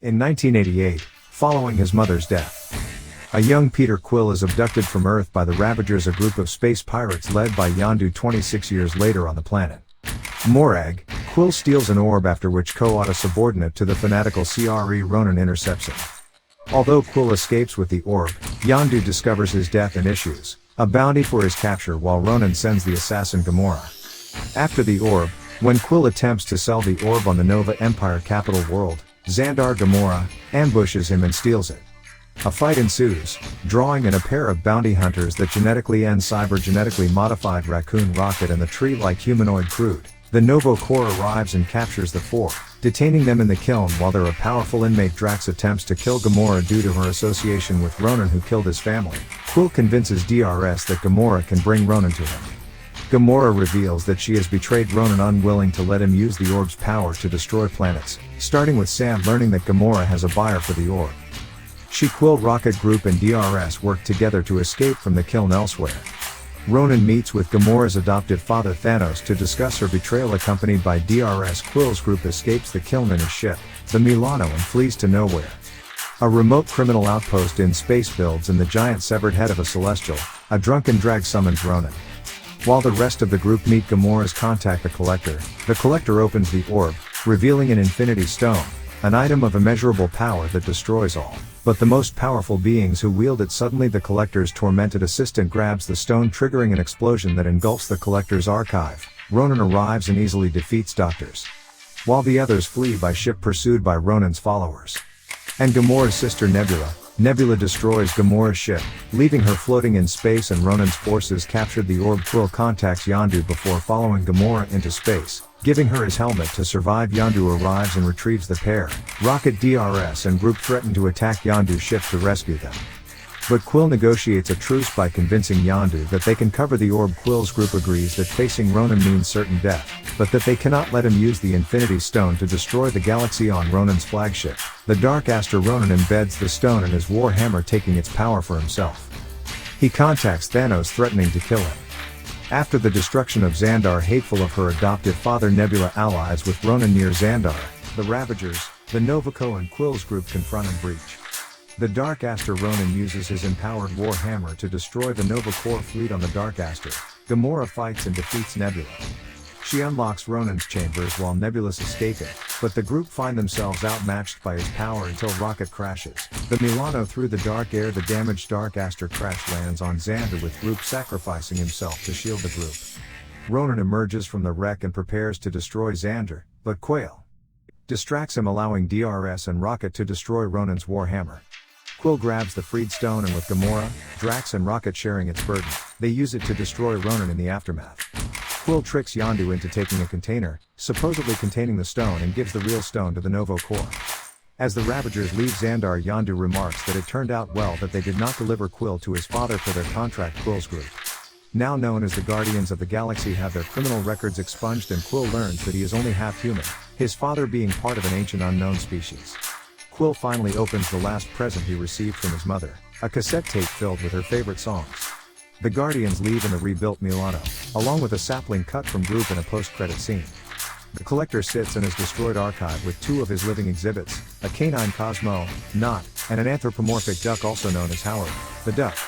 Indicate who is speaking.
Speaker 1: In 1988, following his mother's death, a young Peter Quill is abducted from Earth by the Ravagers, a group of space pirates led by Yondu 26 years later on the planet Morag. Quill steals an orb, after which Ko-Ata, subordinate to the fanatical CRE Ronan, intercepts him. Although Quill escapes with the orb, Yondu discovers his death and issues a bounty for his capture, while Ronan sends the assassin Gamora after the orb. When Quill attempts to sell the orb on the Nova Empire capital world, Xandar Gamora ambushes him and steals it. A fight ensues, drawing in a pair of bounty hunters that genetically and cyber-genetically modified Raccoon Rocket and the tree-like humanoid Crude. The Novo Corps arrives and captures the four, detaining them in the kiln while their powerful inmate Drax attempts to kill Gamora due to her association with Ronan, who killed his family. Quill convinces DRS that Gamora can bring Ronan to him. Gamora reveals that she has betrayed Ronan, unwilling to let him use the orb's power to destroy planets, starting with Sam learning that Gamora has a buyer for the orb. She, Quill, Rocket Group and DRS work together to escape from the kiln elsewhere. Ronan meets with Gamora's adoptive father Thanos to discuss her betrayal. Accompanied by DRS, Quill's group escapes the kiln in his ship, the Milano, and flees to nowhere. A remote criminal outpost in space builds in the giant severed head of a Celestial. A drunken drag summons Ronan. While the rest of the group meet Gamora's contact, the Collector opens the orb, revealing an Infinity Stone, an item of immeasurable power that destroys all but the most powerful beings who wield it. Suddenly, the Collector's tormented assistant grabs the stone, triggering an explosion that engulfs the Collector's archive. Ronan arrives and easily defeats Doctors, while the others flee by ship, pursued by Ronan's followers and Gamora's sister Nebula destroys Gamora's ship, leaving her floating in space, and Ronan's forces captured the orb. Quill contacts Yondu before following Gamora into space, giving her his helmet to survive. Yondu arrives and retrieves the pair. Rocket, DRS and group threaten to attack Yondu's ship to rescue them, but Quill negotiates a truce by convincing Yondu that they can cover the orb. Quill's group agrees that facing Ronan means certain death, but that they cannot let him use the Infinity Stone to destroy the galaxy on Ronan's flagship, the Dark Aster. Ronan embeds the stone in his Warhammer, taking its power for himself. He contacts Thanos, threatening to kill him. After the destruction of Xandar, hateful of her adoptive father, Nebula allies with Ronan near Xandar. The Ravagers, the Novaco and Quill's group confront and breach the Dark Aster. Ronan uses his empowered Warhammer to destroy the Nova Corps fleet on the Dark Aster. Gamora fights and defeats Nebula. She unlocks Ronan's chambers while Nebula's escaping, but the group find themselves outmatched by his power until Rocket crashes the Milano through the dark air. The damaged Dark Aster crash lands on Xandar, with Group sacrificing himself to shield the group. Ronan emerges from the wreck and prepares to destroy Xandar, but Quill distracts him, allowing DRS and Rocket to destroy Ronan's Warhammer. Quill grabs the freed stone, and with Gamora, Drax and Rocket sharing its burden, they use it to destroy Ronan in the aftermath. Quill tricks Yondu into taking a container, supposedly containing the stone, and gives the real stone to the Novo Corps. As the Ravagers leave Xandar, Yondu remarks that it turned out well that they did not deliver Quill to his father for their contract. Quill's group, now known as the Guardians of the Galaxy, have their criminal records expunged, and Quill learns that he is only half human, his father being part of an ancient unknown species. Quill finally opens the last present he received from his mother, a cassette tape filled with her favorite songs. The Guardians leave in the rebuilt Milano, along with a sapling cut from Group in a post-credit scene. The Collector sits in his destroyed archive with two of his living exhibits, a canine Cosmo, Not, and an anthropomorphic duck also known as Howard, the duck.